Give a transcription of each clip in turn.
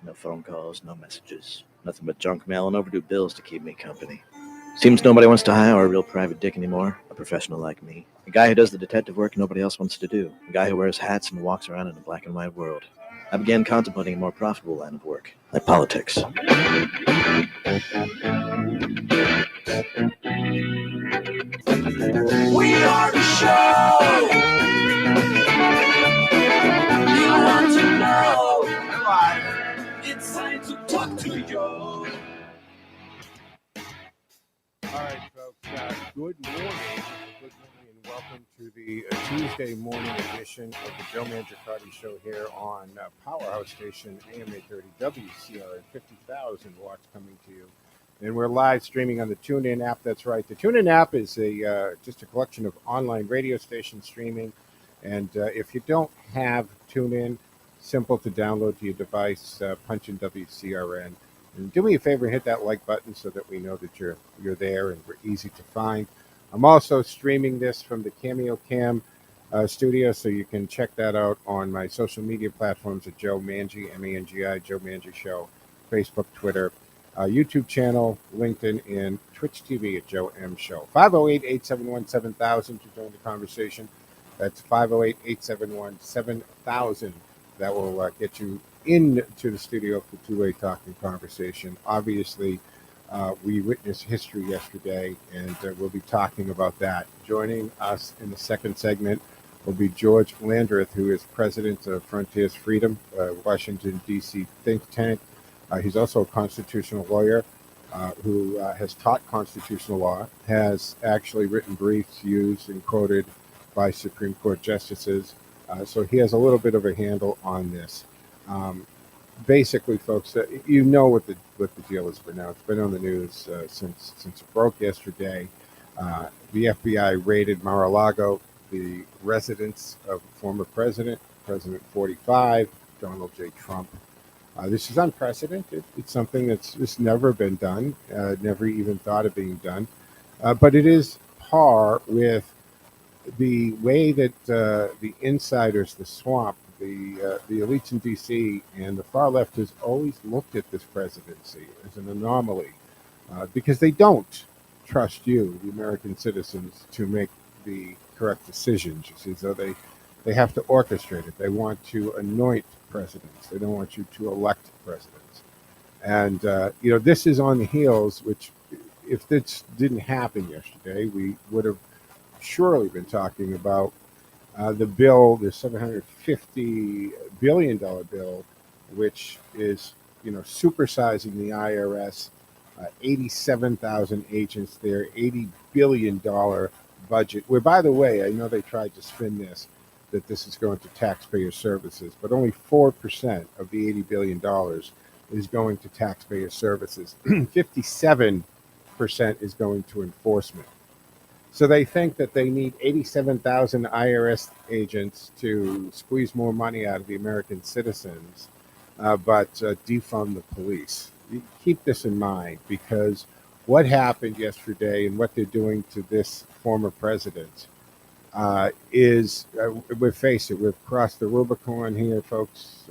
No phone calls, no messages. Nothing but junk mail and overdue bills to keep me company. Seems nobody wants to hire a real private dick anymore. A professional like me. A guy who does the detective work nobody else wants to do. A guy who wears hats and walks around in a black and white world. I began contemplating a more profitable line of work, like politics. We are the show you want to know. It's time to talk to you. All right, folks. Good morning. Good morning, and welcome to the Tuesday morning edition of the Joe Mangiacotti Show here on Powerhouse Station, AM 830 WCRN, 50,000 watts coming to you. And we're live streaming on the TuneIn app. That's right. The TuneIn app is just a collection of online radio stations streaming. And if you don't have TuneIn, simple to download to your device, punch in WCRN. And do me a favor and hit that like button so that we know that you're there and we're easy to find. I'm also streaming this from the Cameo Cam studio, so you can check that out on my social media platforms at Joe Mangi, M-A-N-G-I, Joe Mangi Show, Facebook, Twitter, YouTube channel, LinkedIn, and Twitch TV at Joe M Show. 508-871-7000 to join the conversation. That's 508-871-7000. That will get you into the studio for two-way talking conversation. Obviously, we witnessed history yesterday, and we'll be talking about that. Joining us in the second segment will be George Landreth, who is president of Frontiers Freedom, Washington, D.C. think tank. He's also a constitutional lawyer who has taught constitutional law, has actually written briefs used and quoted by Supreme Court justices. So he has a little bit of a handle on this. Basically, folks, you know what the deal has been now. It's been on the news since it broke yesterday. The FBI raided Mar-a-Lago, the residence of former President 45, Donald J. Trump. This is unprecedented. It's something that's just never been done, never even thought of being done. But it is par with the way that the insiders, the swamp, the elites in D.C. and the far left has always looked at this presidency as an anomaly because they don't trust you, the American citizens, to make the correct decisions. You see, so they have to orchestrate it. They want to anoint presidents. They don't want you to elect presidents. And this is on the heels. Which, if this didn't happen yesterday, we would have surely been talking about the bill, the $750 billion bill, which is, supersizing the IRS, 87,000 agents there, $80 billion budget, where, by the way, I know they tried to spin this, that this is going to taxpayer services, but only 4% of the $80 billion is going to taxpayer services. 57% is going to enforcement. So they think that they need 87,000 IRS agents to squeeze more money out of the American citizens, but defund the police. You keep this in mind, because what happened yesterday and what they're doing to this former president is, we'll face it, we've crossed the Rubicon here, folks.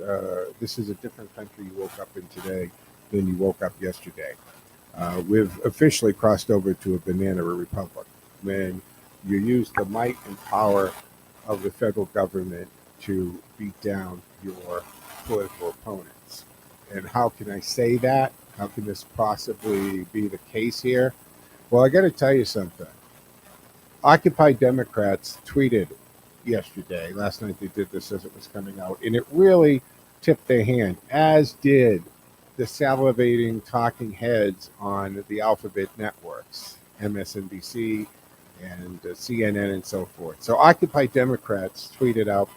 This is a different country you woke up in today than you woke up yesterday. We've officially crossed over to a banana republic, when you use the might and power of the federal government to beat down your political opponents. And how can I say that? How can this possibly be the case here? Well, I got to tell you something. Occupy Democrats tweeted yesterday, last night they did this as it was coming out, and it really tipped their hand, as did the salivating talking heads on the alphabet networks, MSNBC, and CNN and so forth. So Occupy Democrats tweeted out,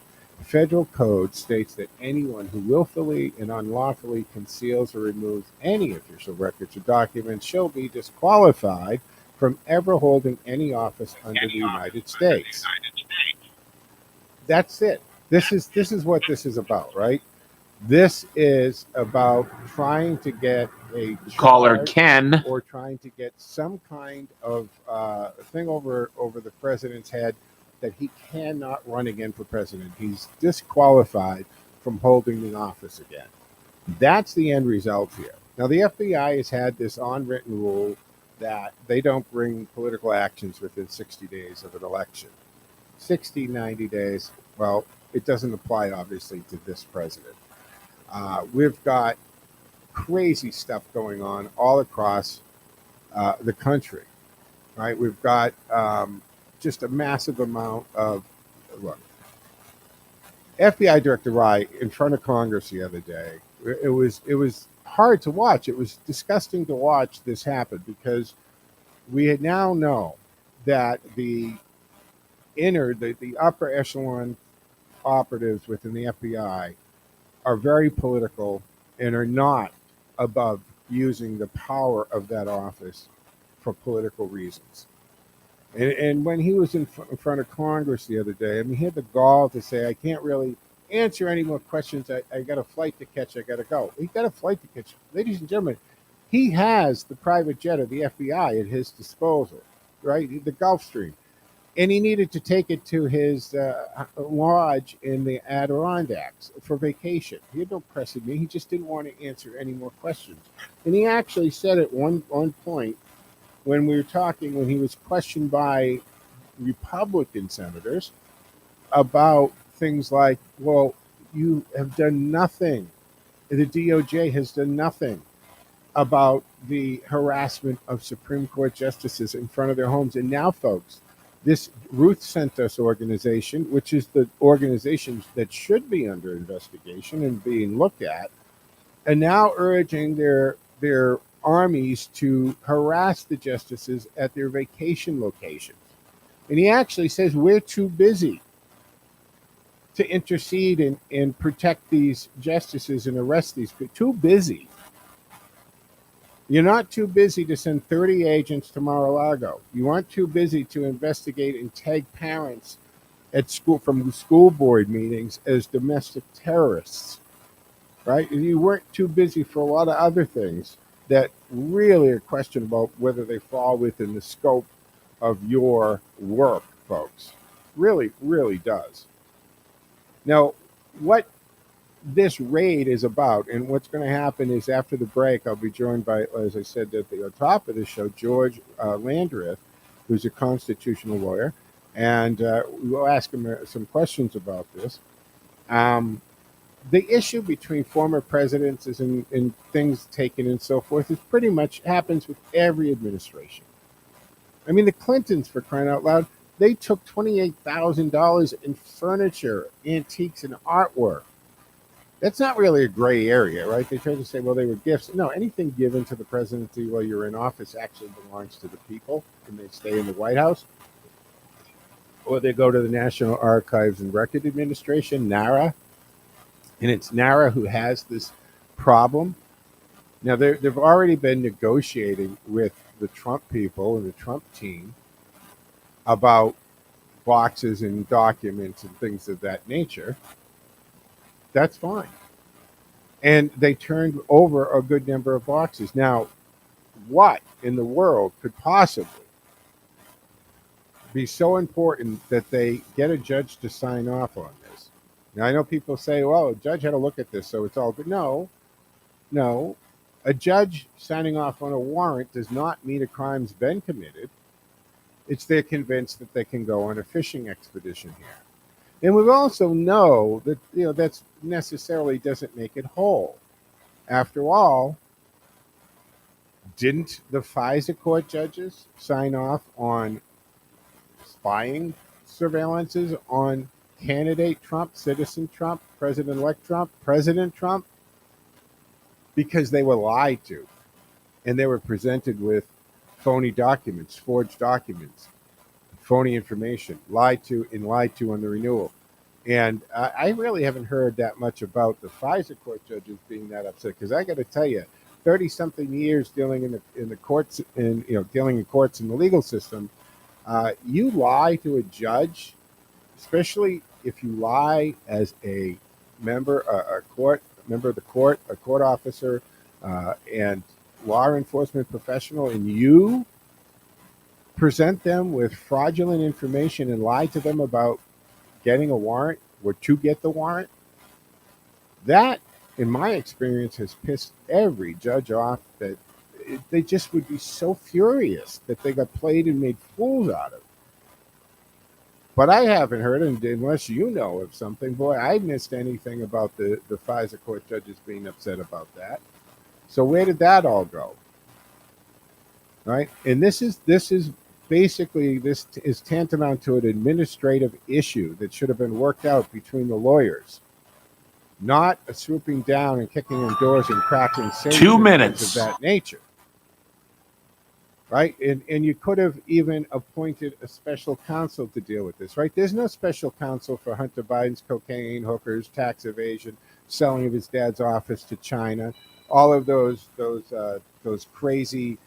federal code states that anyone who willfully and unlawfully conceals or removes any official records or documents shall be disqualified from ever holding any office under the United States. That's it. This is what this is about, right? This is about trying to get a caller Ken, or trying to get some kind of thing over the president's head that he cannot run again for president. He's disqualified from holding the office again. That's the end result here. Now, the FBI has had this unwritten rule that they don't bring political actions within 60 days of an election. 60, 90 days, well, it doesn't apply, obviously, to this president. We've got crazy stuff going on all across the country, right? We've got just a massive amount of, look, FBI Director Wright in front of Congress the other day. It was hard to watch. It was disgusting to watch this happen because we now know that the upper echelon operatives within the FBI are very political and are not above using the power of that office for political reasons. And when he was in front of Congress the other day, I mean, he had the gall to say, I can't really answer any more questions. I got a flight to catch. I got to go. He got a flight to catch. Ladies and gentlemen, he has the private jet of the FBI at his disposal, right? The Gulfstream. And he needed to take it to his lodge in the Adirondacks for vacation. He had no pressing need. He just didn't want to answer any more questions. And he actually said at one point, when he was questioned by Republican senators about things like, well, you have done nothing. The DOJ has done nothing about the harassment of Supreme Court justices in front of their homes. And now, folks, this Ruth Sent Us organization, which is the organization that should be under investigation and being looked at, are now urging their armies to harass the justices at their vacation locations. And he actually says we're too busy to intercede and protect these justices and arrest these people. Too busy. You're not too busy to send 30 agents to Mar-a-Lago. You aren't too busy to investigate and tag parents at school from school board meetings as domestic terrorists, right? You weren't too busy for a lot of other things that really are questionable whether they fall within the scope of your work, folks. Really, really does. Now, what this raid is about, and what's going to happen is after the break, I'll be joined by, as I said at the top of the show, George Landreth, who's a constitutional lawyer, and we'll ask him some questions about this. The issue between former presidents is in things taken and so forth is pretty much happens with every administration. I mean, the Clintons, for crying out loud, they took $28,000 in furniture, antiques, and artwork. That's not really a gray area, right? They try to say, well, they were gifts. No, anything given to the presidency while you're in office actually belongs to the people, and they stay in the White House. Or they go to the National Archives and Record Administration, NARA, and it's NARA who has this problem. Now, they've already been negotiating with the Trump people and the Trump team about boxes and documents and things of that nature. That's fine. And they turned over a good number of boxes. Now, what in the world could possibly be so important that they get a judge to sign off on this? Now, I know people say, well, a judge had to look at this, so it's all good. No. A judge signing off on a warrant does not mean a crime's been committed. It's they're convinced that they can go on a fishing expedition here. And we also know that that's necessarily doesn't make it whole. After all, didn't the FISA court judges sign off on spying surveillances on candidate Trump, citizen Trump, President-elect Trump, President Trump? Because they were lied to, and they were presented with phony documents, forged documents, phony information, lied to on the renewal. And I really haven't heard that much about the FISA court judges being that upset, because I got to tell you, 30-something years dealing in the courts and dealing in courts and the legal system, you lie to a judge, especially if you lie as a member, a court officer, and law enforcement professional, and you present them with fraudulent information and lie to them about getting a warrant or to get the warrant, that in my experience, has pissed every judge off that they just would be so furious that they got played and made fools out of. But I haven't heard, and unless you know of something, boy, I missed anything about the FISA court judges being upset about that. So where did that all go? Right? And this is basically, this is tantamount to an administrative issue that should have been worked out between the lawyers, not a swooping down and kicking in doors and cracking safes 2 minutes of that nature. Right? And you could have even appointed a special counsel to deal with this, right? There's no special counsel for Hunter Biden's cocaine, hookers, tax evasion, selling of his dad's office to China, all of those crazy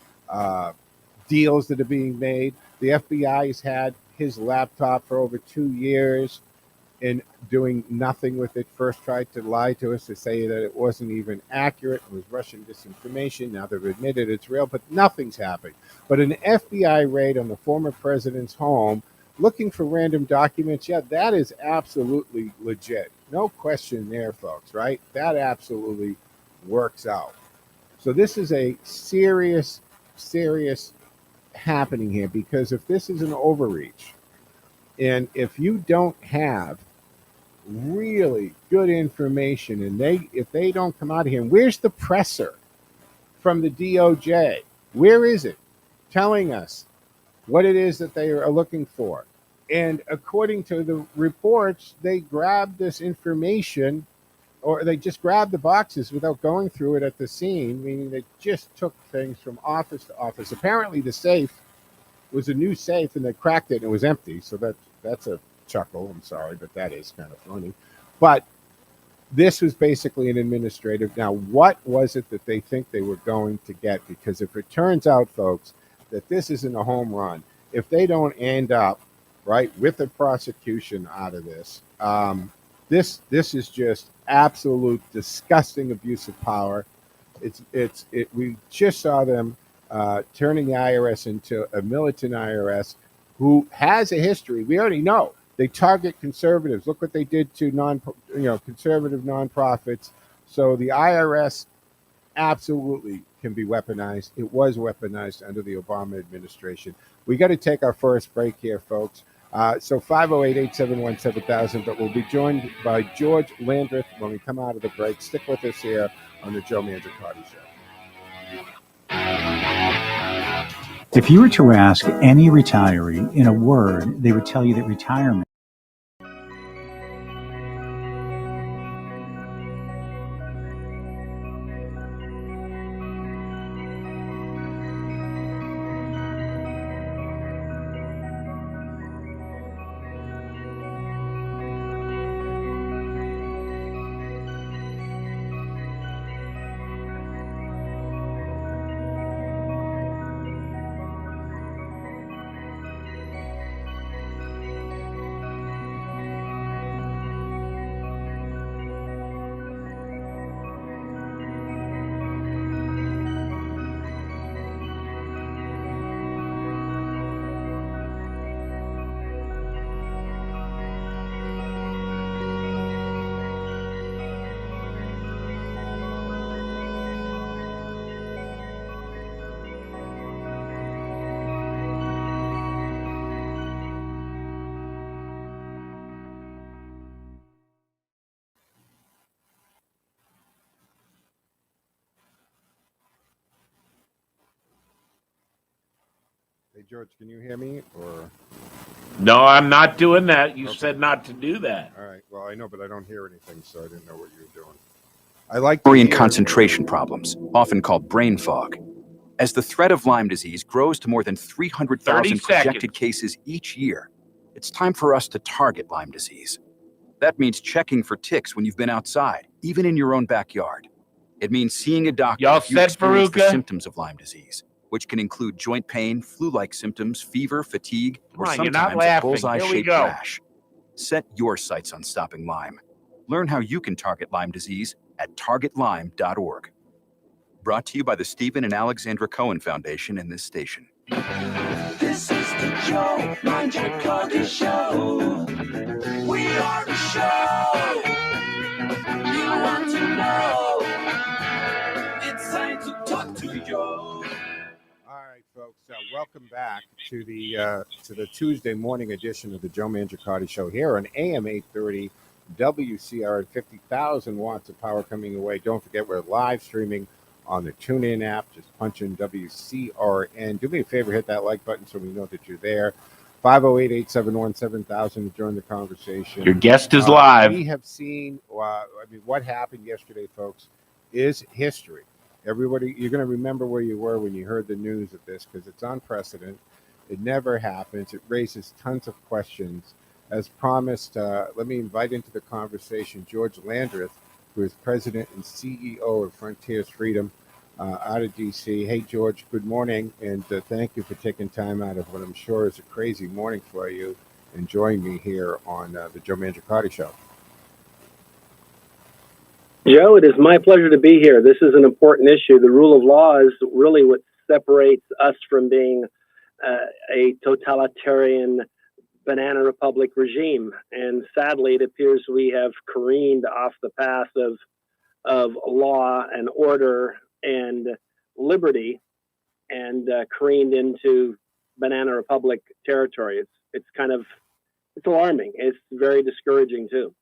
deals that are being made. The FBI has had his laptop for over 2 years and doing nothing with it. First tried to lie to us to say that it wasn't even accurate. It was Russian disinformation. Now they've admitted it's real, but nothing's happened. But an FBI raid on the former president's home looking for random documents, yeah, that is absolutely legit. No question there, folks, right? That absolutely works out. So this is a serious happening here, because if this is an overreach, and if you don't have really good information, and if they don't come out of here, and where's the presser from the DOJ? Where is it telling us what it is that they are looking for? And according to the reports, they grabbed this information, or they just grabbed the boxes without going through it at the scene, meaning they just took things from office to office. Apparently the safe was a new safe, and they cracked it and it was empty. So that's a chuckle. I'm sorry, but that is kind of funny. But this was basically an administrative. Now, what was it that they think they were going to get? Because if it turns out, folks, that this isn't a home run, if they don't end up right with a prosecution out of this, this is just absolute disgusting abuse of power. We just saw them turning the IRS into a militant IRS who has a history. We already know. They target conservatives. Look what they did to conservative nonprofits. So the IRS absolutely can be weaponized. It was weaponized under the Obama administration. We got to take our first break here, folks. So 508-871-7000, but we'll be joined by George Landreth when we come out of the break. Stick with us here on the Joe Mangiacotti Show. If you were to ask any retiree in a word, they would tell you that retirement Hey, George, can you hear me? Or No, I'm not doing that. You Okay. said not to do that. all right. Well, I know, but I don't hear anything, so I didn't know what you were doing. I like Memory and concentration problems, often called brain fog. As the threat of Lyme disease grows to more than 300,000 projected cases each year, it's time for us to target Lyme disease. That means checking for ticks when you've been outside, even in your own backyard. It means seeing a doctor Y'all if you set, experience the Veruca? symptoms of Lyme disease, which can include joint pain, flu-like symptoms, fever, fatigue, or Come on, you're not sometimes a laughing. Here we bullseye-shaped go. rash. Set your sights on stopping Lyme. Learn how you can target Lyme disease at targetlyme.org. Brought to you by the Stephen and Alexandra Cohen Foundation and this station. This is the Joe Mangiacotti Show. We are the show you want to know. inside to talk to you. All right, folks. Welcome back to the Tuesday morning edition of the Joe Mangiacotti Show here on AM 830 WCRN. 50,000 watts of power coming away. Don't forget, we're live streaming on the TuneIn app. Just punch in WCRN. Do me a favor, hit that like button so we know that you're there. 508-871-7000 to join the conversation. Your guest is live. We have seen, what happened yesterday, folks, is history. Everybody, you're going to remember where you were when you heard the news of this because it's unprecedented. It never happens. It raises tons of questions. As promised, let me invite into the conversation George Landreth, who is president and CEO of Frontiers Freedom out of D.C. Hey, George, good morning, and thank you for taking time out of what I'm sure is a crazy morning for you and joining me here on the Joe Mangiacotti Show. Joe, it is my pleasure to be here. This is an important issue. The rule of law is really what separates us from being a totalitarian banana republic regime. And sadly, it appears we have careened off the path of law and order and liberty and careened into banana republic territory. It's alarming. It's very discouraging too.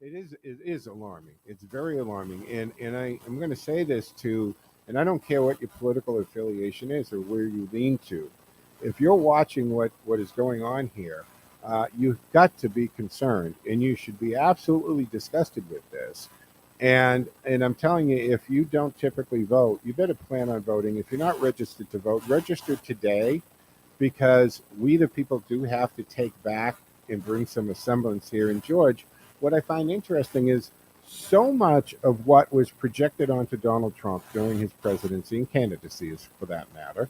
It is alarming. It's very alarming. And I'm going to say this too, and I don't care what your political affiliation is or where you lean to. If you're watching what is going on here, you've got to be concerned, and you should be absolutely disgusted with this. And I'm telling you, if you don't typically vote, you better plan on voting. If you're not registered to vote, register today, because we the people do have to take back and bring some semblance here. And George, what I find interesting is so much of what was projected onto Donald Trump during his presidency and candidacy, for that matter,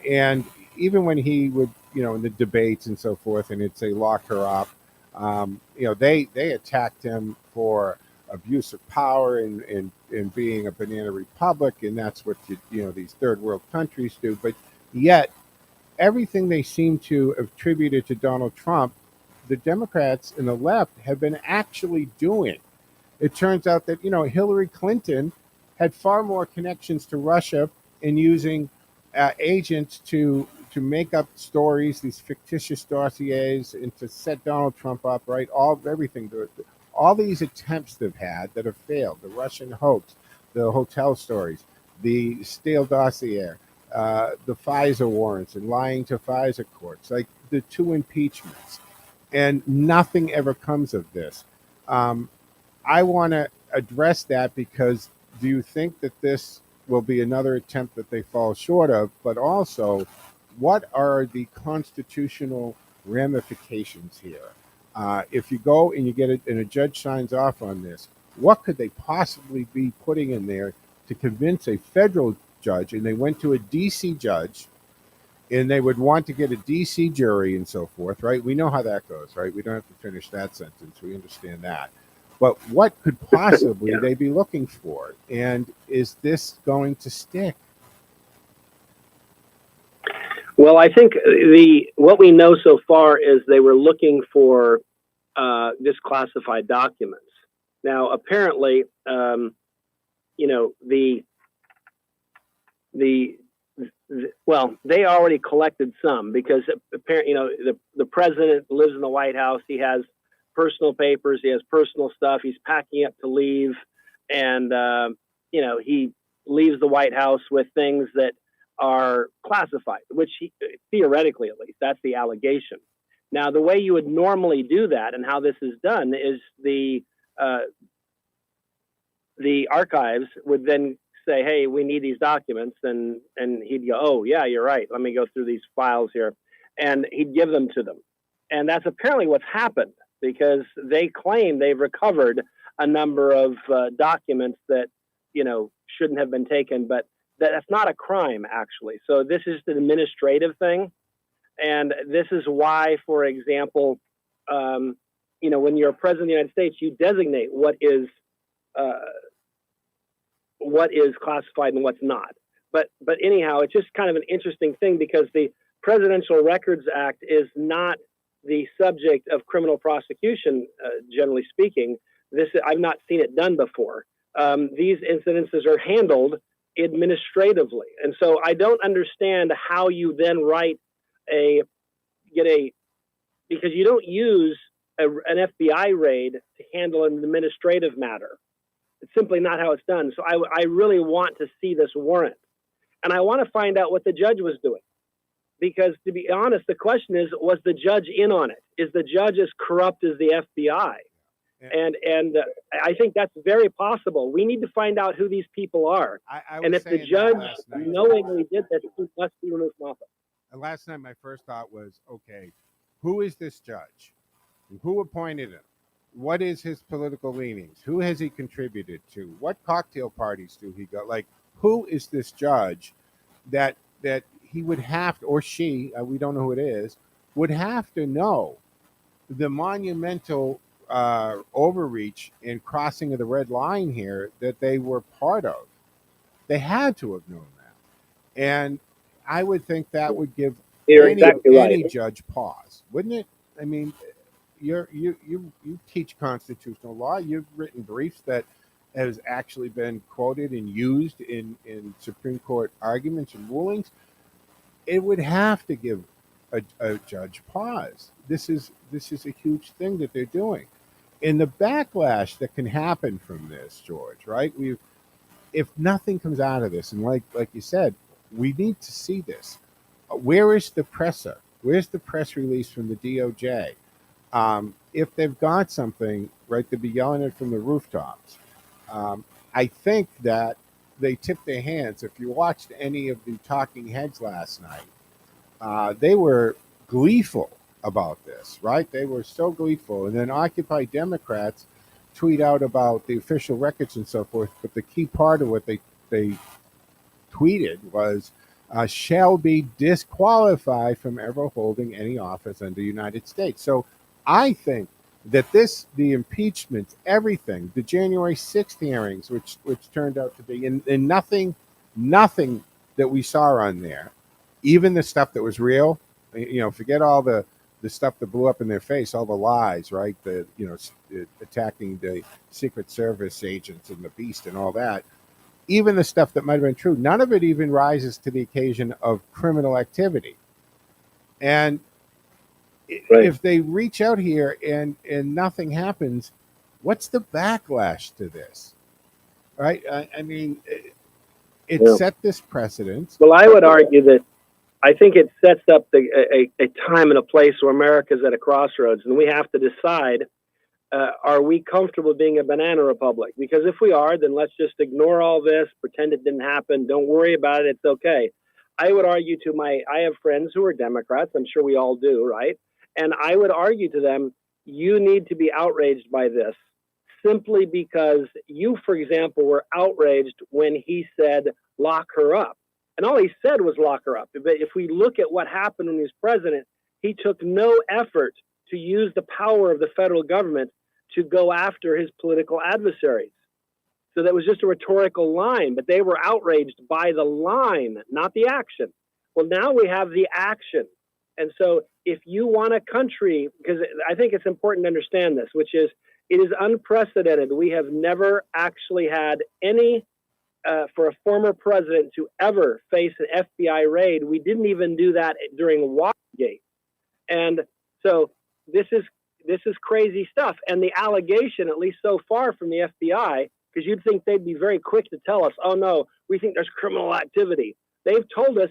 and even when he would, in the debates and so forth, and he'd say lock her up, they attacked him for abuse of power and being a banana republic, and that's what these third world countries do. But yet, everything they seem to have attributed to Donald Trump, the Democrats and the left have been actually doing. It turns out that Hillary Clinton had far more connections to Russia in using agents to make up stories, these fictitious dossiers, and to set Donald Trump up, right? Everything. All these attempts they've had that have failed, the Russian hoax, the hotel stories, the Steele dossier, the FISA warrants and lying to FISA courts, like the 2 impeachments, and nothing ever comes of this. I want to address that because do you think that this will be another attempt that they fall short of? But also, what are the constitutional ramifications here? If you go and you get it and a judge signs off on this, what could they possibly be putting in there to convince a federal judge? And they went to a D.C. judge, and they would want to get a D.C. jury and so forth, right? We know how that goes, right? We don't have to finish that sentence. We understand that. But what could possibly they be looking for? And is this going to stick? Well, I think what we know so far is they were looking for disclassified documents. Now, apparently, they already collected some because apparently, the president lives in the White House. He has personal papers. He has personal stuff. He's packing up to leave, and he leaves the White House with things that are classified, which theoretically, at least, that's the allegation. Now, the way you would normally do that and how this is done is the archives would then say, hey, we need these documents. And he'd go, oh, yeah, you're right. Let me go through these files here. And he'd give them to them. And that's apparently what's happened because they claim they've recovered a number of documents that, shouldn't have been taken. But that's not a crime, actually. So this is an administrative thing. And this is why, for example, when you're a president of the United States, you designate what is classified and what's not. But anyhow, it's just kind of an interesting thing because the Presidential Records Act is not the subject of criminal prosecution, generally speaking. I've not seen it done before. These incidences are handled administratively. And so I don't understand how you then because you don't use an FBI raid to handle an administrative matter. It's simply not how it's done. So I really want to see this warrant. And I want to find out what the judge was doing. Because to be honest, the question is, was the judge in on it? Is the judge as corrupt as the FBI? And I think that's very possible. We need to find out who these people are. And if the judge knowingly did this, he must be removed from office. And last night, my first thought was, okay, who is this judge? Who appointed him? What is his political leanings? Who has he contributed to? What cocktail parties do he go? Like, who is this judge that he would have to, or she, we don't know who it is, would have to know the monumental overreach and crossing of the red line here that they were part of? They had to have known that. And I would think that would give any judge pause, wouldn't it? I mean, you teach constitutional law. You've written briefs that has actually been quoted and used in Supreme Court arguments and rulings. It would have to give a judge pause. This is a huge thing that they're doing. And the backlash that can happen from this, George, right? If nothing comes out of this, and like you said, we need to see this. Where is the presser? Where's the press release from the DOJ? If they've got something, right, to be yelling it from the rooftops. I think that they tipped their hands. If you watched any of the talking heads last night, they were gleeful about this, right? They were so gleeful. And then Occupy Democrats tweet out about the official records and so forth. But the key part of what they tweeted was, shall be disqualified from ever holding any office in the United States. So I think that the impeachment, everything, the January 6th hearings, which turned out to be, and nothing that we saw on there, even the stuff that was real, forget all the stuff that blew up in their face, all the lies, right? Attacking the Secret Service agents and the beast and all that. Even the stuff that might have been true, none of it even rises to the occasion of criminal activity. And if they reach out here and nothing happens, what's the backlash to this? Right? I mean, it set this precedent. Well, I would argue that I think it sets up a time and a place where America's at a crossroads, and we have to decide, are we comfortable being a banana republic? Because if we are, then let's just ignore all this, pretend it didn't happen, don't worry about it, it's okay. I would argue I have friends who are Democrats, I'm sure we all do, right? And I would argue to them, you need to be outraged by this, simply because you, for example, were outraged when he said, lock her up. And all he said was lock her up. But if we look at what happened when he was president, he took no effort to use the power of the federal government to go after his political adversaries. So that was just a rhetorical line, but they were outraged by the line, not the action. Well, now we have the action. And so if you want a country, because I think it's important to understand this, which is it is unprecedented. We have never actually had any, for a former president to ever face an FBI raid. We didn't even do that during Watergate. And so this is crazy stuff. And the allegation, at least so far from the FBI, because you'd think they'd be very quick to tell us, oh no, we think there's criminal activity. They've told us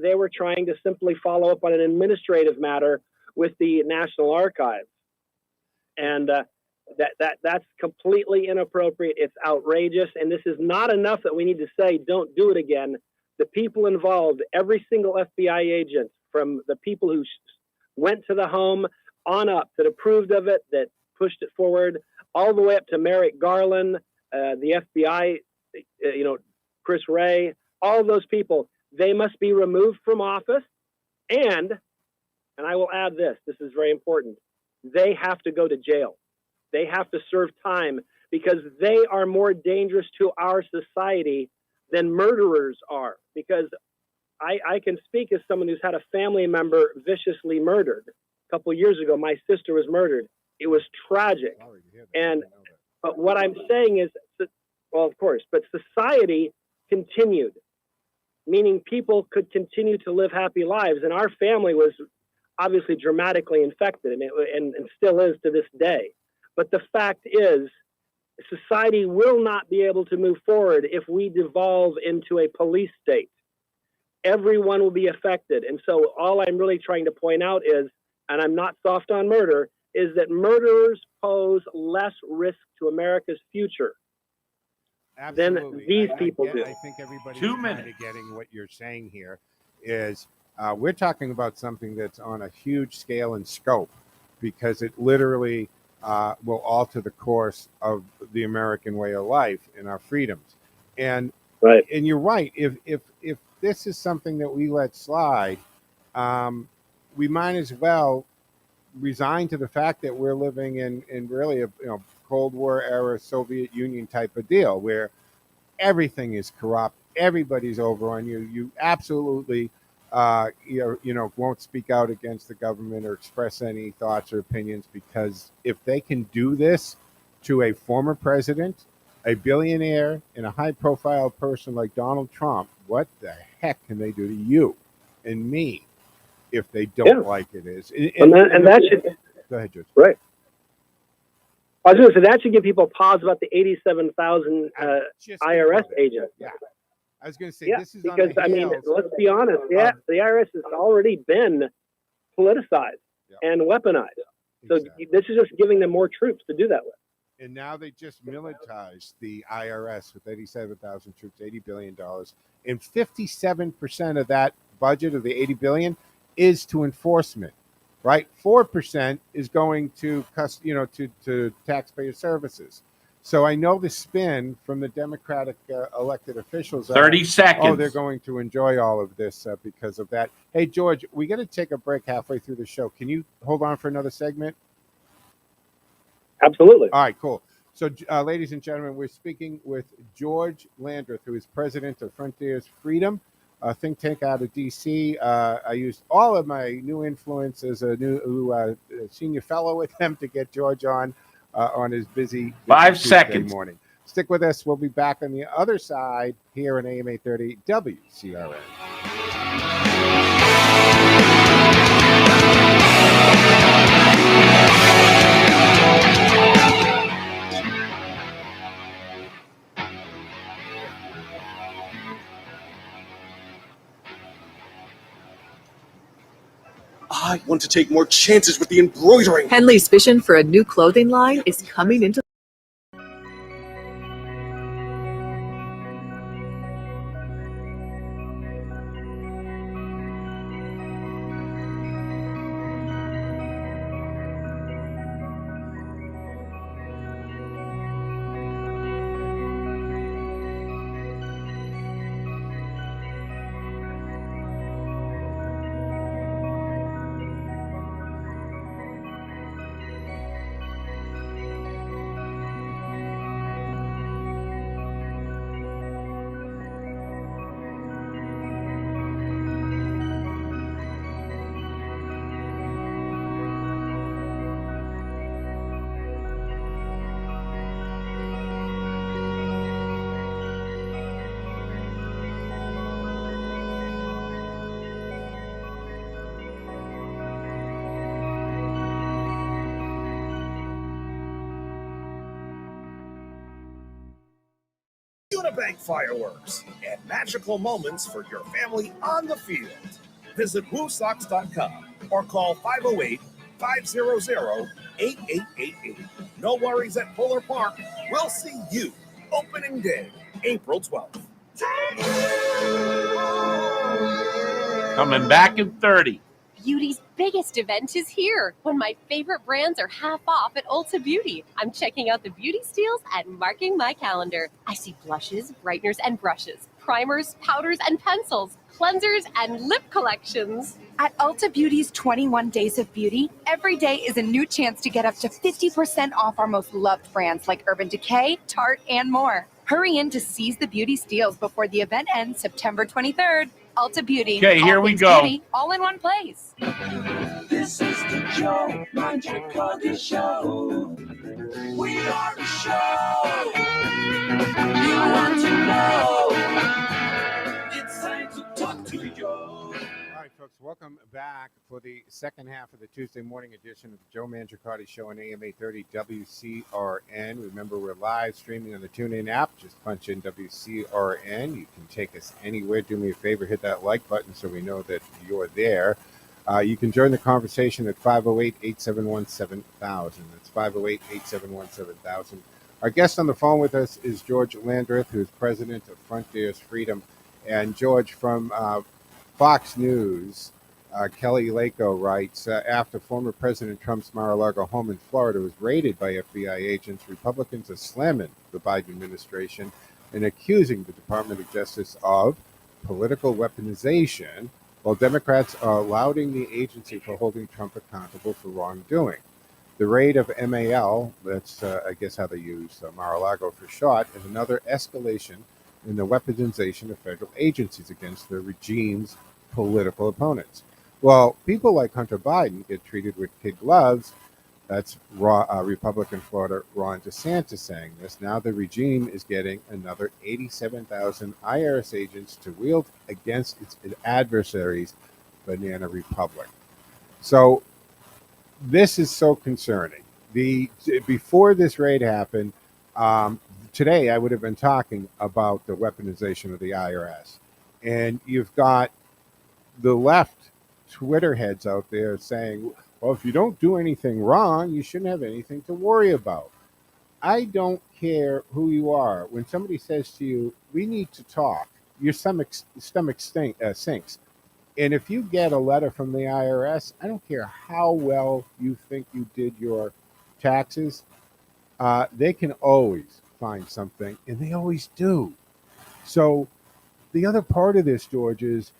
they were trying to simply follow up on an administrative matter with the National Archives. And that's completely inappropriate. It's outrageous. And this is not enough that we need to say, don't do it again. The people involved, every single FBI agent, from the people who went to the home on up, that approved of it, that pushed it forward, all the way up to Merrick Garland, the FBI, Chris Wray, all of those people, they must be removed from office. And I will add this is very important. They have to go to jail. They have to serve time, because they are more dangerous to our society than murderers are. Because I can speak as someone who's had a family member viciously murdered. A couple of years ago, my sister was murdered. It was tragic. But what I'm saying is, well, of course, but society continued, meaning people could continue to live happy lives. And our family was obviously dramatically infected, and still is to this day. But the fact is, society will not be able to move forward if we devolve into a police state. Everyone will be affected. And so all I'm really trying to point out is, and I'm not soft on murder, is that murderers pose less risk to America's future Absolutely. than these people do. I think everybody's kind of getting what you're saying here is we're talking about something that's on a huge scale and scope, because it literally will alter the course of the American way of life and our freedoms. And right. And you're right. If this is something that we let slide, we might as well resign to the fact that we're living in really a Cold War era Soviet Union type of deal where everything is corrupt, everybody's over on you. You absolutely won't speak out against the government or express any thoughts or opinions, because if they can do this to a former president, a billionaire, and a high profile person like Donald Trump, what the heck can they do to you and me if they don't like it? And that should go ahead, George. Right. I was going to say that should give people pause about the 87,000 IRS agents. Yeah. I was going to say, this is because I mean, let's be honest. Yeah, the IRS has already been politicized and weaponized. So this is just giving them more troops to do that with. And now they just militarized the IRS with 87,000 troops, $80 billion, and 57% of that budget of the $80 billion is to enforcement. Right, 4% is going to to taxpayer services. So I know the spin from the Democratic elected officials. 30 seconds. Oh, they're going to enjoy all of this because of that. Hey, George, we got to take a break halfway through the show. Can you hold on for another segment? Absolutely. All right, cool. So, ladies and gentlemen, we're speaking with George Landreth, who is president of Frontiers Freedom, a think tank out of D.C. I used all of my new influence as a new senior fellow with them to get George on his busy 5 Tuesday seconds morning. Stick with us. We'll be back on the other side here on AM 830 WCRN. I want to take more chances with the embroidering. Henley's vision for a new clothing line is coming into Unibank fireworks and magical moments for your family on the field. Visit WooSox.com or call 508-500-8888. No worries at Fuller Park. We'll see you opening day, April 12th. coming back in 30. Beauty's biggest event is here when my favorite brands are half off at Ulta Beauty. I'm checking out the beauty steals and marking my calendar. I see blushes, brighteners, and brushes, primers, powders, and pencils, cleansers, and lip collections. At Ulta Beauty's 21 Days of Beauty, every day is a new chance to get up to 50% off our most loved brands like Urban Decay, Tarte, and more. Hurry in to seize the beauty steals before the event ends September 23rd. Ulta Beauty. Okay, here we go. Beauty, all in one place. This is the Joe Mangiacotti Show. We are the show. You want to know. right, folks, welcome back for the second half of the Tuesday morning edition of the Joe Mangiacotti Show on AM 830 WCRN. Remember, we're live streaming on the TuneIn app. Just punch in WCRN. You can take us anywhere. Do me a favor, hit that like button so we know that you're there. You can join the conversation at 508-871-7000. That's 508-871-7000. Our guest on the phone with us is George Landreth, who's president of Frontiers Freedom. And George, from Fox News, Kelly Lako writes, after former President Trump's Mar-a-Lago home in Florida was raided by FBI agents, Republicans are slamming the Biden administration and accusing the Department of Justice of political weaponization, while Democrats are lauding the agency for holding Trump accountable for wrongdoing. The raid of MAL, that's I guess how they use Mar-a-Lago for short, is another escalation in the weaponization of federal agencies against the regime's political opponents. Well, people like Hunter Biden get treated with kid gloves. That's Republican Florida Ron DeSantis saying this. Now the regime is getting another 87,000 IRS agents to wield against its adversaries, Banana Republic. So this is so concerning. Before this raid happened, today I would have been talking about the weaponization of the IRS. And you've got the left Twitter heads out there saying, well, if you don't do anything wrong, you shouldn't have anything to worry about. I don't care who you are. When somebody says to you, we need to talk, your stomach sinks. And if you get a letter from the IRS, I don't care how well you think you did your taxes, they can always find something, and they always do. So the other part of this, George, is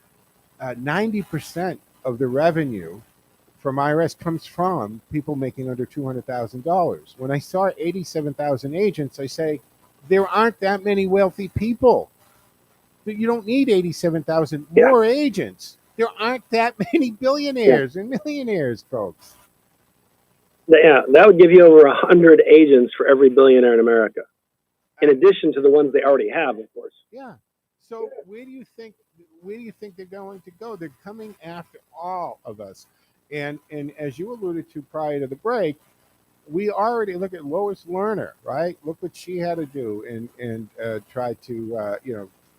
90% of the revenue from IRS comes from people making under $200,000. When I saw 87,000 agents, I say, there aren't that many wealthy people. You don't need 87,000 more agents. There aren't that many billionaires and millionaires, folks. Yeah, that would give you over 100 agents for every billionaire in America, in addition to the ones they already have, of course. Yeah. So where do you think they're going to go? They're coming after all of us. And as you alluded to prior to the break, we already look at Lois Lerner, right? Look what she had to do and try to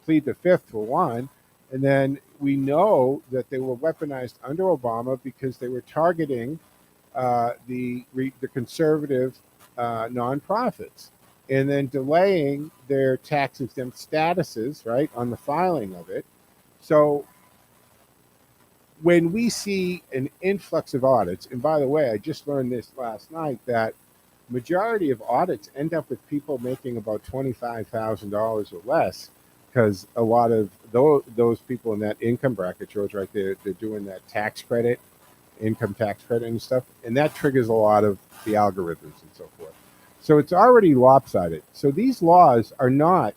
plead the fifth for one. And then we know that they were weaponized under Obama because they were targeting the conservative nonprofits, and then delaying their tax-exempt statuses, right, on the filing of it. So when we see an influx of audits, and by the way, I just learned this last night, that majority of audits end up with people making about $25,000 or less, because a lot of those people in that income bracket, George, right there, they're doing that tax credit, income tax credit and stuff, and that triggers a lot of the algorithms and so forth. So it's already lopsided. So these laws are not,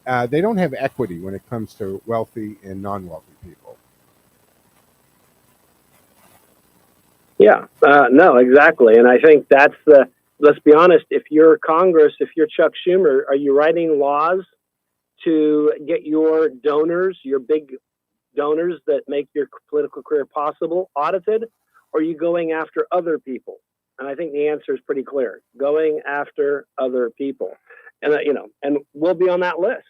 they don't have equity when it comes to wealthy and non-wealthy people. Yeah, no, exactly. And I think that's let's be honest, if you're Congress, if you're Chuck Schumer, are you writing laws to get your donors, your big donors that make your political career possible, audited? Or are you going after other people? And I think the answer is pretty clear: going after other people, and and we'll be on that list.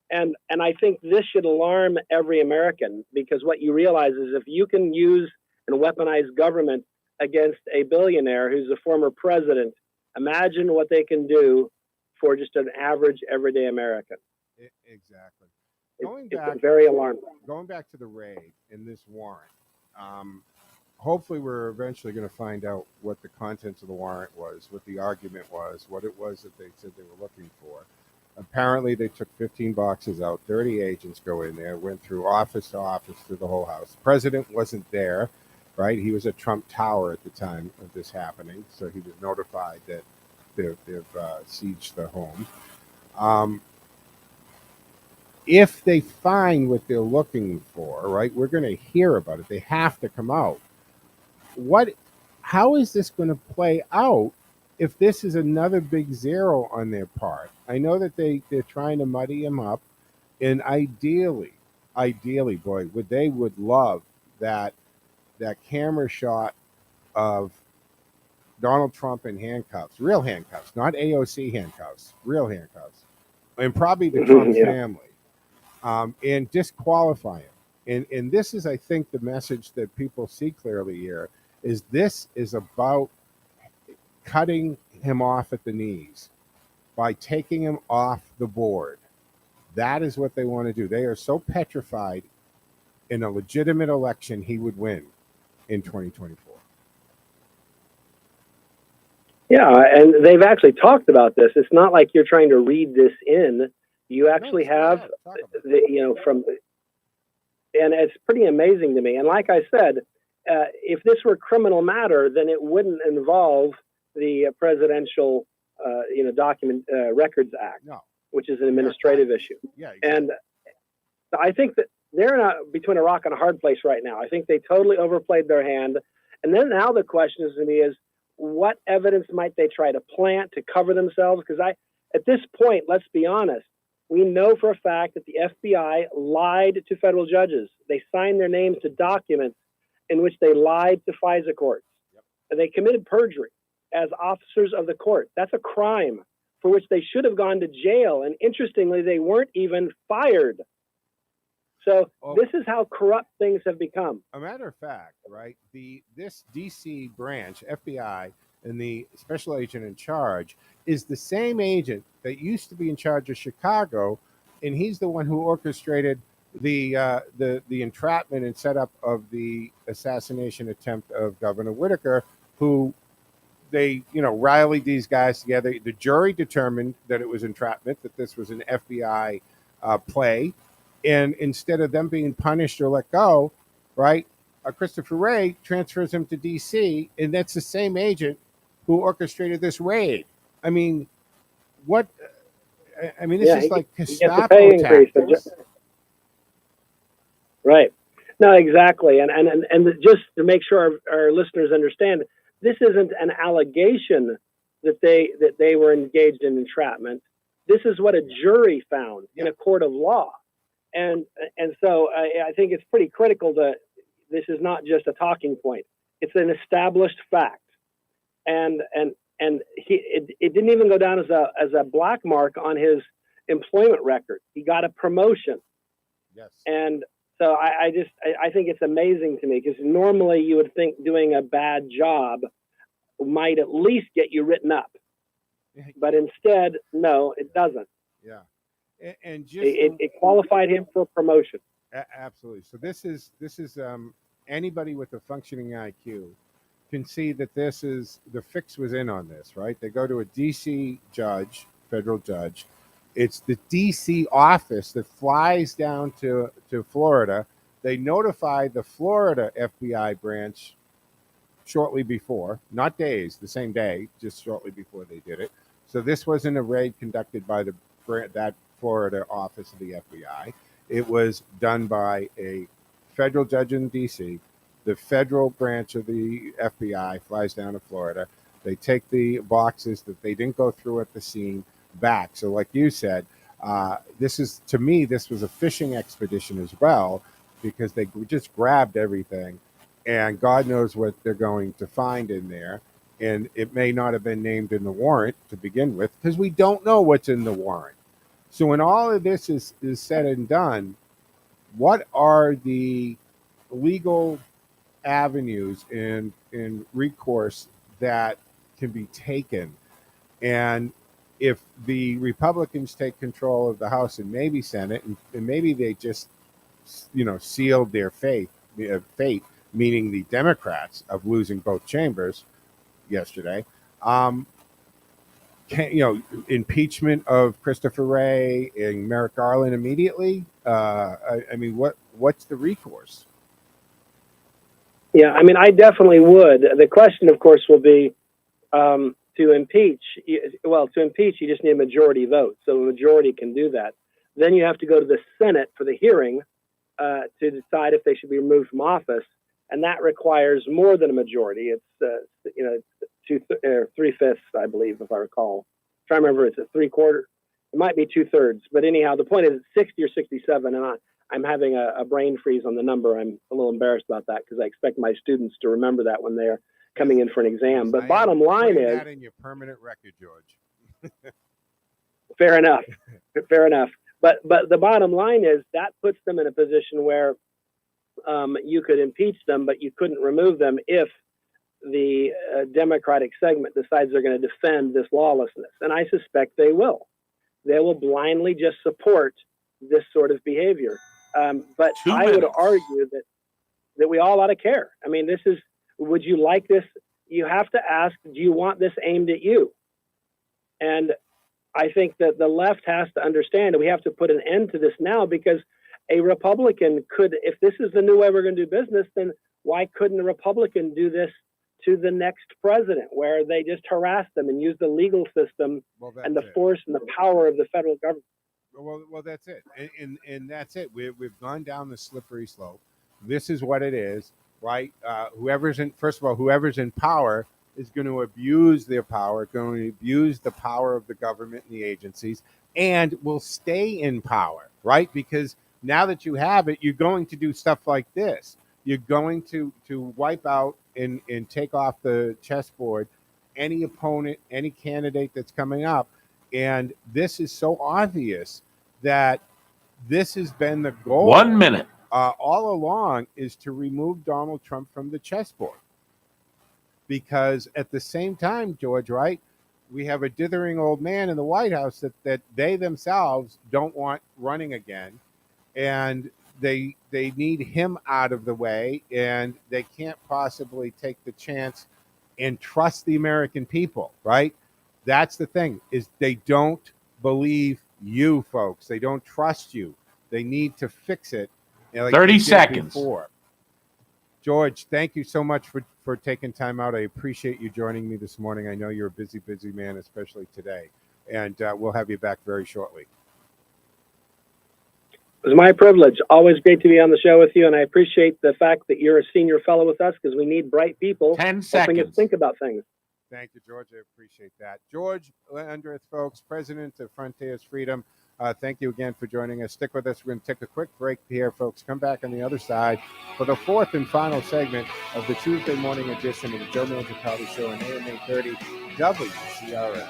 And I think this should alarm every American, because what you realize is if you can use and weaponize government against a billionaire who's a former president, imagine what they can do for just an average everyday American. Exactly. It's very alarming. Going back to the raid in this warrant. Hopefully we're eventually going to find out what the contents of the warrant was, what the argument was, what it was that they said they were looking for. Apparently they took 15 boxes out, 30 agents go in there, went through office to office through the whole house. The president wasn't there, right? He was at Trump Tower at the time of this happening, so he was notified that they've sieged the home. If they find what they're looking for, right, we're going to hear about it. They have to come out. How is this going to play out if this is another big zero on their part? I know that they're trying to muddy him up, and ideally, boy, they would love that camera shot of Donald Trump in handcuffs, real handcuffs, not AOC handcuffs, real handcuffs, and probably the Trump family, and disqualify him. And this is, I think, the message that people see clearly here is this is about cutting him off at the knees by taking him off the board. That is what they want to do. They are so petrified in a legitimate election he would win in 2024. Yeah, and they've actually talked about this. It's not like you're trying to read this in. You actually have, and it's pretty amazing to me. And like I said, if this were a criminal matter, then it wouldn't involve the Presidential, Document Records Act, which is an administrative issue. Yeah, exactly. And I think that they're not between a rock and a hard place right now. I think they totally overplayed their hand. And then now the question is to me is, what evidence might they try to plant to cover themselves? Because at this point, let's be honest, we know for a fact that the FBI lied to federal judges. They signed their names to documents in which they lied to FISA courts. And they committed perjury as officers of the court. That's a crime for which they should have gone to jail. And interestingly, they weren't even fired. So this is how corrupt things have become. A matter of fact, right, this DC branch, FBI, and the special agent in charge is the same agent that used to be in charge of Chicago, and he's the one who orchestrated the entrapment and setup of the assassination attempt of Governor Whitaker, who they, rallied these guys together. The jury determined that it was entrapment, that this was an FBI play. And instead of them being punished or let go, right, Christopher Wray transfers him to D.C., and that's the same agent who orchestrated this raid. I mean, this is like Gestapo tactics. Right. No, exactly. And just to make sure our listeners understand, this isn't an allegation that they were engaged in entrapment. This is what a jury found in a court of law. And so I think it's pretty critical that this is not just a talking point. It's an established fact. And it didn't even go down as a black mark on his employment record. He got a promotion. Yes. And so I think it's amazing to me, because normally you would think doing a bad job might at least get you written up. But instead, no, it doesn't. Yeah. And just it qualified him for promotion. Absolutely. So this is anybody with a functioning IQ can see that this is the fix was in on this, right? They go to a DC judge, federal judge. It's the DC office that flies down to Florida. They notify the Florida FBI branch shortly before, not days, the same day, just shortly before they did it. So this wasn't a raid conducted by that Florida office of the FBI. It was done by a federal judge in DC. The federal branch of the FBI flies down to Florida. They take the boxes that they didn't go through at the scene back. So like you said, this was a fishing expedition as well, because they just grabbed everything, and God knows what they're going to find in there. And it may not have been named in the warrant to begin with, because we don't know what's in the warrant. So when all of this is said and done, what are the legal avenues in recourse that can be taken? And if the Republicans take control of the House and maybe Senate, and maybe they just, sealed their fate, meaning the Democrats, of losing both chambers yesterday, impeachment of Christopher Wray and Merrick Garland immediately. What's the recourse? Yeah, I definitely would. The question, of course, will be to impeach. Well, to impeach, you just need a majority vote, so a majority can do that. Then you have to go to the Senate for the hearing to decide if they should be removed from office, and that requires more than a majority. It's 3/5, I believe, if I recall. I'm trying to remember, it's a 3/4. It might be 2/3, but anyhow, the point is it's 60 or 67, and I'm having a brain freeze on the number. I'm a little embarrassed about that because I expect my students to remember that when they're coming in for an exam. But bottom line is, that in your permanent record, George. fair enough, fair enough. But the bottom line is that puts them in a position where you could impeach them, but you couldn't remove them if the Democratic segment decides they're going to defend this lawlessness. And I suspect they will. They will blindly just support this sort of behavior. But I would argue that we all ought to care. I mean, would you like this? You have to ask, do you want this aimed at you? And I think that the left has to understand that we have to put an end to this now, because a Republican could, if this is the new way we're going to do business, then why couldn't a Republican do this to the next president, where they just harass them and use the legal system and the force and the power of the federal government? Well, that's it, and that's it. We've gone down the slippery slope. This is what it is, right? Whoever's in power is going to abuse their power, going to abuse the power of the government and the agencies, and will stay in power, right? Because now that you have it, you're going to do stuff like this. You're going to wipe out and take off the chessboard any opponent, any candidate that's coming up. And this is so obvious that this has been the goal. 1 minute. All along, is to remove Donald Trump from the chessboard. Because at the same time, George, right, we have a dithering old man in the White House that they themselves don't want running again. And they need him out of the way, and they can't possibly take the chance and trust the American people, right? That's the thing, is they don't believe you folks. They don't trust you. They need to fix it. Like 30 seconds. Before. George, thank you so much for taking time out. I appreciate you joining me this morning. I know you're a busy man, especially today. And we'll have you back very shortly. It was my privilege. Always great to be on the show with you, and I appreciate the fact that you're a senior fellow with us, because we need bright people 10 helping us seconds. think about things. Thank you, George. I appreciate that. George Landreth, folks, president of Frontiers Freedom. Thank you again for joining us. Stick with us. We're going to take a quick break here, folks. Come back on the other side for the fourth and final segment of the Tuesday morning edition of the Joe Mangiacotti Show on AM 830 WCRN.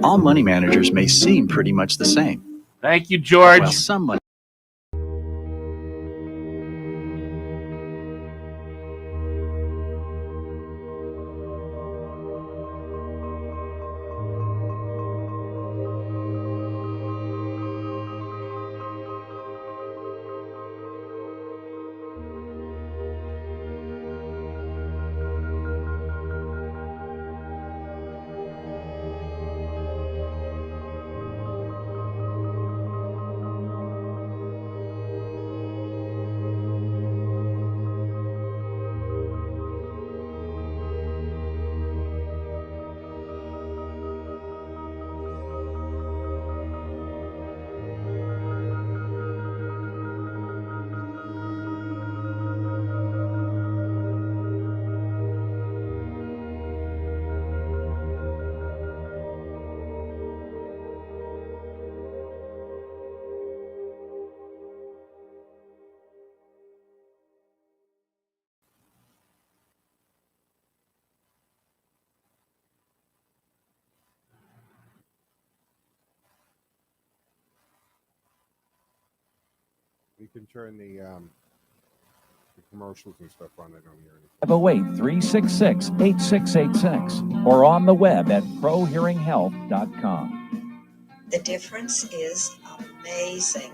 All money managers may seem pretty much the same. Thank you, George. Well, some money We can turn the commercials and stuff on. I don't hear anything. 508-366-8686 or on the web at prohearinghealth.com. The difference is amazing.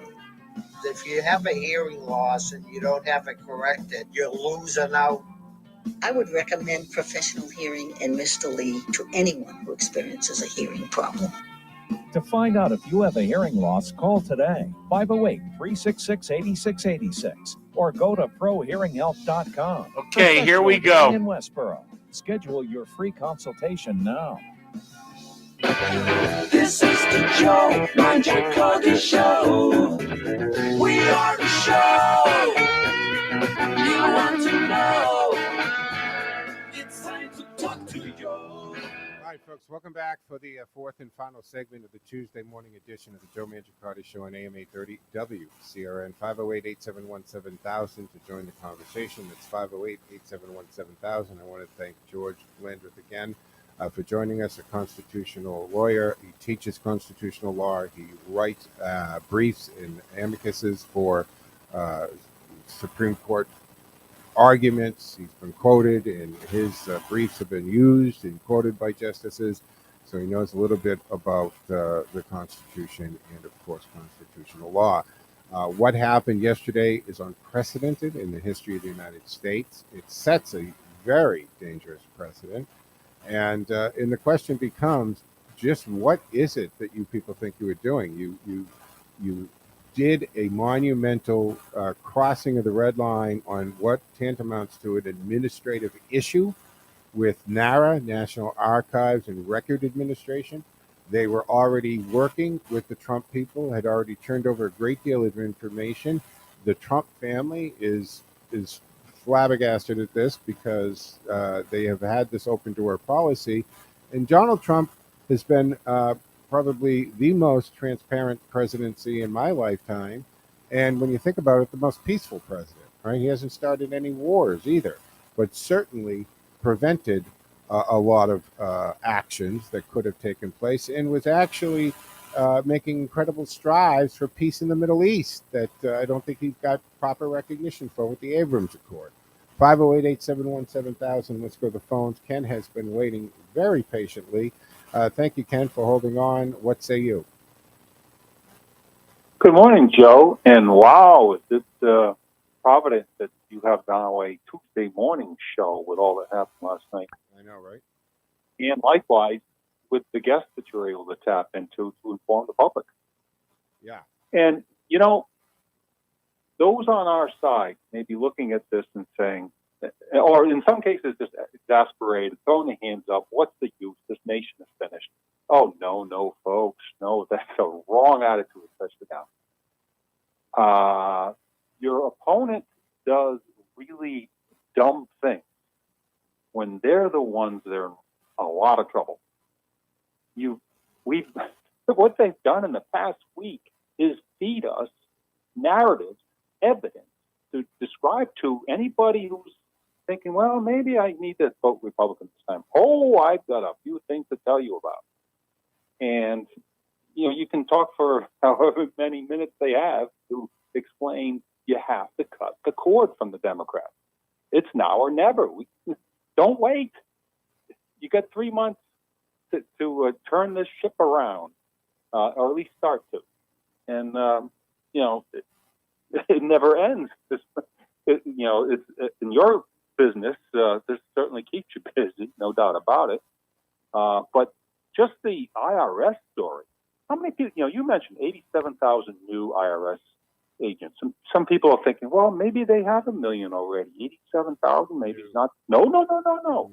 If you have a hearing loss and you don't have it corrected, you're losing out. I would recommend professional hearing and Mr. Lee to anyone who experiences a hearing problem. To find out if you have a hearing loss, call today, 508-366-8686, or go to prohearinghealth.com. Okay, here we go. In Westboro. Schedule your free consultation now. This is the Joe Mangiacotti Show. We are the show you want to know. All right, folks, welcome back for the fourth and final segment of the Tuesday morning edition of the Joe Mangiacotti Show on AM 830 WCRN. 508-871-7000 to join the conversation. That's 508-871-7000. I want to thank George Landreth again for joining us, a constitutional lawyer. He teaches constitutional law. He writes briefs and amicuses for Supreme Court arguments. He's been quoted, and his briefs have been used and quoted by justices. So he knows a little bit about the Constitution and, of course, constitutional law. What happened yesterday is unprecedented in the history of the United States. It sets a very dangerous precedent. And the question becomes, just what is it that you people think you are doing? You did a monumental crossing of the red line on what tantamounts to an administrative issue with NARA, National Archives and Record Administration. They were already working with the Trump people, had already turned over a great deal of information. The Trump family is flabbergasted at this because they have had this open door policy. And Donald Trump has been probably the most transparent presidency in my lifetime. And when you think about it, the most peaceful president, right? He hasn't started any wars either, but certainly prevented a lot of actions that could have taken place and was actually making incredible strides for peace in the Middle East that I don't think he's got proper recognition for with the Abrams Accord. 508-871-7000. Let's go to the phones. Ken has been waiting very patiently. Thank you, Ken, for holding on. What say you? Good morning, Joe. And wow, is it provident that you have now a Tuesday morning show with all that happened last night? I know, right? And likewise, with the guests that you're able to tap into to inform the public. Yeah. And, you know, those on our side may be looking at this and saying, or in some cases just exasperated, throwing their hands up, what's the use? This nation is finished. Oh, no, folks. No, that's a wrong attitude, especially now. Your opponent does really dumb things when they're the ones that are in a lot of trouble. What they've done in the past week is feed us narratives, evidence to describe to anybody who's thinking, well, maybe I need to vote Republican this time. Oh, I've got a few things to tell you about. And, you know, you can talk for however many minutes they have to explain you have to cut the cord from the Democrats. It's now or never. Don't wait. You got 3 months to turn this ship around, or at least start to. And, you know, it never ends. It's in your business, this certainly keeps you busy, no doubt about it. But just the IRS story, how many people, you know, you mentioned 87,000 new IRS agents. Some people are thinking, well, maybe they have 1 million already. 87,000, maybe it's not. No.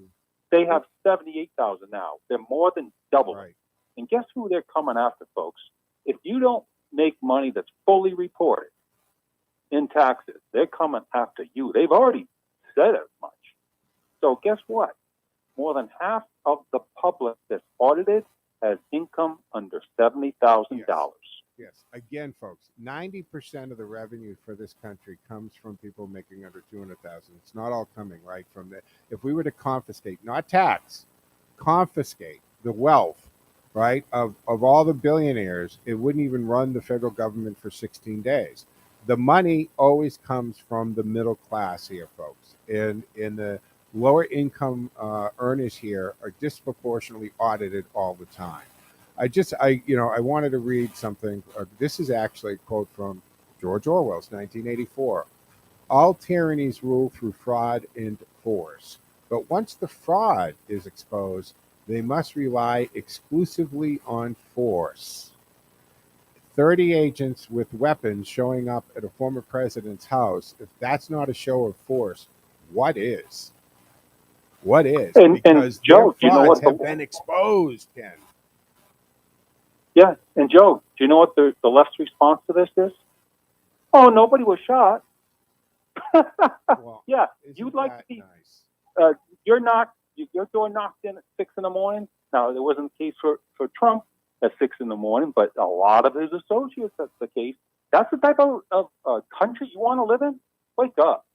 They have 78,000 now. They're more than double. Right. And guess who they're coming after, folks? If you don't make money that's fully reported in taxes, they're coming after you. They've already said as much. So guess what? More than half of the public that's audited has income under $70,000. Yes. Again, folks, 90% of the revenue for this country comes from people making under 200,000. It's not all coming right from the. If we were to confiscate, not tax, confiscate the wealth, right, of all the billionaires, it wouldn't even run the federal government for 16 days. The money always comes from the middle class here, folks. And in the lower income earners here are disproportionately audited all the time. I wanted to read something. This is actually a quote from George Orwell's 1984. All tyrannies rule through fraud and force. But once the fraud is exposed, they must rely exclusively on force. 30 agents with weapons showing up at a former president's house. If that's not a show of force, what is? What is? Because Joe, their frauds have been exposed, Ken. Yeah, and Joe, do you know what the left's response to this is? Oh, nobody was shot. Well, yeah, you'd like to be. Nice? You're not. your door knocked in at 6 in the morning. Now, there wasn't a case for Trump at 6 in the morning, but a lot of his associates, that's the case. That's the type of country you want to live in? Wake up.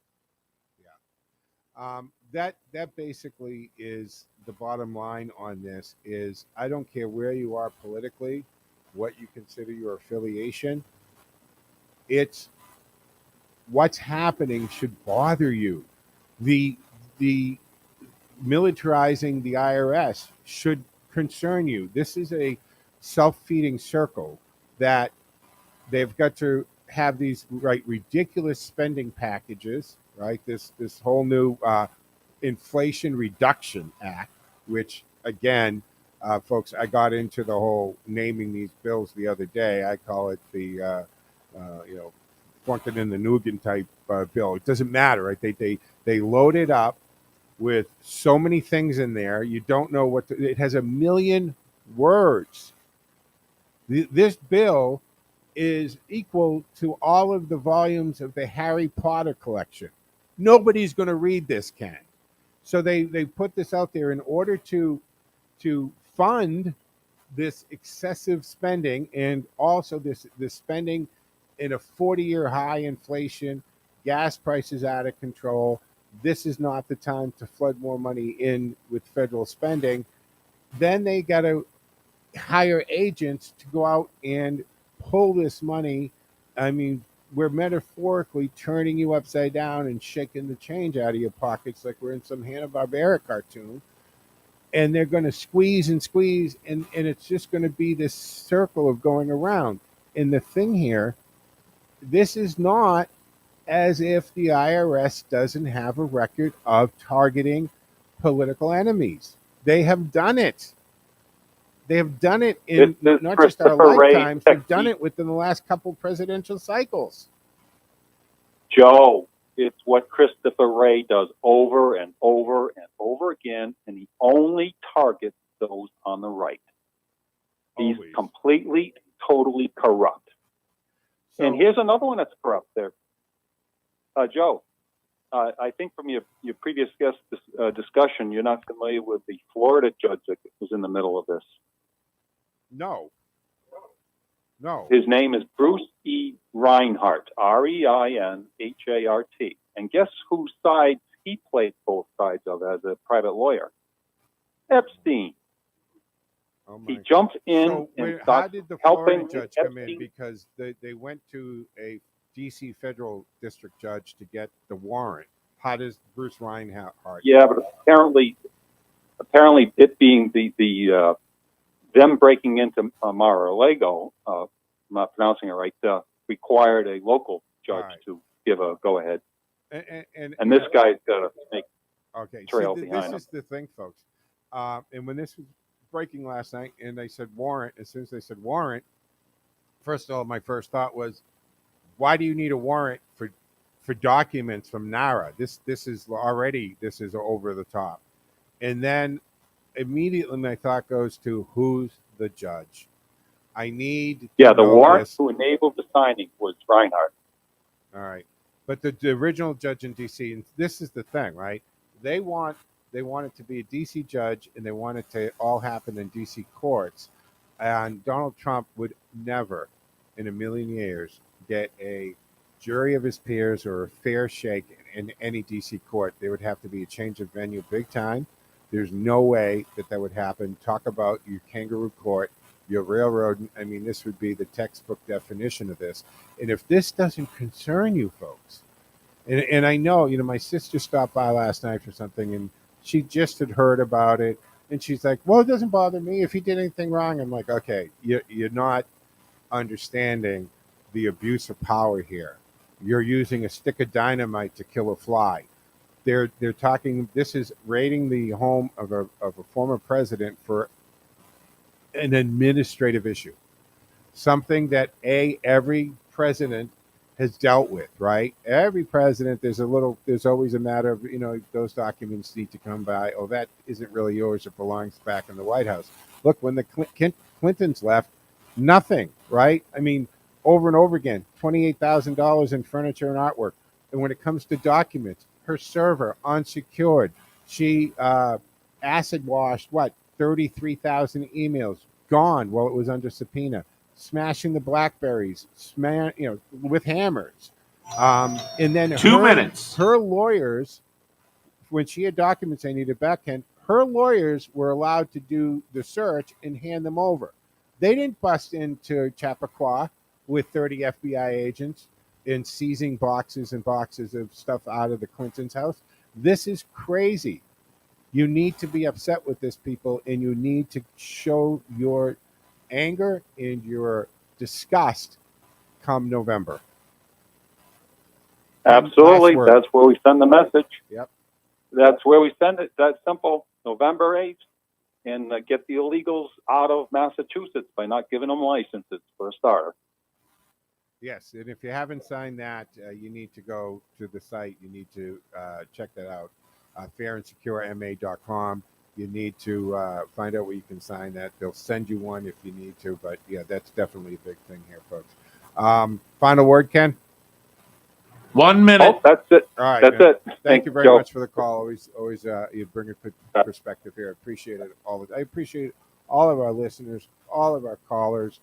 That basically is the bottom line on this. Is I don't care where you are politically, what you consider your affiliation. It's what's happening should bother you. The militarizing the IRS should concern you. This is a self-feeding circle that they've got to have these ridiculous spending packages, right? This whole new Inflation Reduction Act, which again, folks, I got into the whole naming these bills the other day. I call it the flunk it in the Nugan type bill. It doesn't matter, right? They load it up with so many things in there. You don't know it has 1 million words. This bill is equal to all of the volumes of the Harry Potter collection. Nobody's going to read this, Ken. So they put this out there in order to fund this excessive spending, and also this spending in a 40-year high inflation, gas prices out of control. This is not the time to flood more money in with federal spending. Then they got to hire agents to go out and pull this money. I mean, we're metaphorically turning you upside down and shaking the change out of your pockets like we're in some Hanna-Barbera cartoon. And they're going to squeeze and squeeze, and it's just going to be this circle of going around. And the thing here, this is not as if the IRS doesn't have a record of targeting political enemies. They have done it. They have done it in not just our lifetimes, they've done it within the last couple presidential cycles. Joe, it's what Christopher Wray does over and over and over again, and he only targets those on the right. He's completely, totally corrupt. And here's another one that's corrupt there. Joe, I think from your previous guest discussion, you're not familiar with the Florida judge that was in the middle of this. No. His name is Bruce E. Reinhart, Reinhart. And guess whose side he played both sides of as a private lawyer? Epstein. He jumped in and how did the Florida judge come in? Epstein. Because they went to a D.C. federal district judge to get the warrant. How does Bruce Reinhart? Yeah, but apparently it being the them breaking into Mar-a-Lago, I'm not pronouncing it right, required a local judge to give a go-ahead. And this guy's got to make trail behind him. This is the thing, folks. And when this was breaking last night and they said warrant, as soon as they said warrant, first of all, my first thought was, why do you need a warrant for documents from NARA? This is over the top. And then immediately my thought goes to, who's the judge? I need the warrant who enabled the signing was Reinhart. All right, but the original judge in D.C. and this is the thing, right? They want it to be a D.C. judge, and they want it to all happen in D.C. courts. And Donald Trump would never, in a million years, get a jury of his peers or a fair shake in any D.C. court. There would have to be a change of venue big time. There's no way that would happen. Talk about your kangaroo court, your railroad. I mean, this would be the textbook definition of this. And if this doesn't concern you folks, and I know, my sister stopped by last night for something, and she just had heard about it. And she's like, well, it doesn't bother me if he did anything wrong. I'm like, okay, you're not understanding the abuse of power here. You're using a stick of dynamite to kill a fly. They're talking. This is raiding the home of a former president for an administrative issue, something that every president has dealt with. Right? Every president, there's always a matter of those documents need to come by. Oh, that isn't really yours. It belongs back in the White House. Look, when the Clintons left, nothing. Right? I mean, over and over again, $28,000 in furniture and artwork. And when it comes to documents, her server unsecured. She acid washed, 33,000 emails gone while it was under subpoena, smashing the Blackberries, with hammers. And then 2 minutes. Her lawyers, when she had documents they needed back, her lawyers were allowed to do the search and hand them over. They didn't bust into Chappaqua with 30 FBI agents and seizing boxes and boxes of stuff out of the Clintons' house. This is crazy. You need to be upset with this, people, and you need to show your anger and your disgust come November. Absolutely. Last word. That's where we send the message. Yep. That's where we send it. That's simple. November 8th. And get the illegals out of Massachusetts by not giving them licenses, for a starter. Yes, and if you haven't signed that, you need to go to the site. You need to check that out, fairandsecurema.com. You need to find out where you can sign that. They'll send you one if you need to, but yeah, that's definitely a big thing here, folks. Final word, Ken? 1 minute. Oh, that's it. All right, that's man. it. Thank you very Joe. much for the call. Always, you bring a good perspective here. I appreciate it. I appreciate all of our listeners, all of our callers.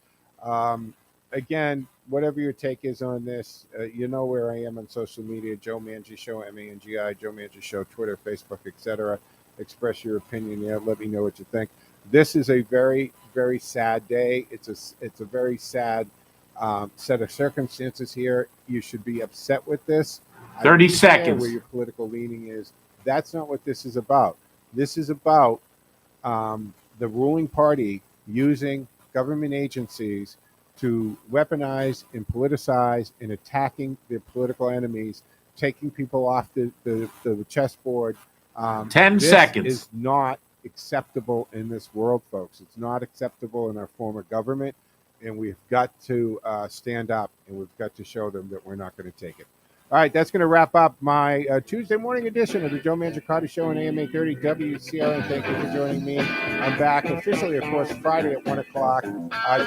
Again, whatever your take is on this, you know where I am on social media. Joe Mangi Show, MANGI, Joe Mangi Show, Twitter, Facebook, etc. Express your opinion. Yeah, let me know what you think. This is a very, very sad day. It's a very sad set of circumstances here. You should be upset with this. 30 seconds. Where your political leaning is. That's not what this is about. This is about the ruling party using government agencies to weaponize and politicize and attacking their political enemies, taking people off the chessboard. 10 seconds. This is not acceptable in this world, folks. It's not acceptable in our form of government. And we've got to stand up, and we've got to show them that we're not going to take it. All right, that's going to wrap up my Tuesday morning edition of the Joe Mangiacotti Show on AM 830 WCRN. Thank you for joining me. I'm back officially, of course, Friday at 1 o'clock.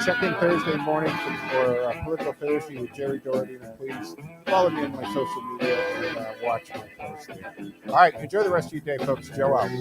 Check in Thursday morning for Political Thursday with Jerry Doherty. And please follow me on my social media and watch my posts there. All right, enjoy the rest of your day, folks. Joe out.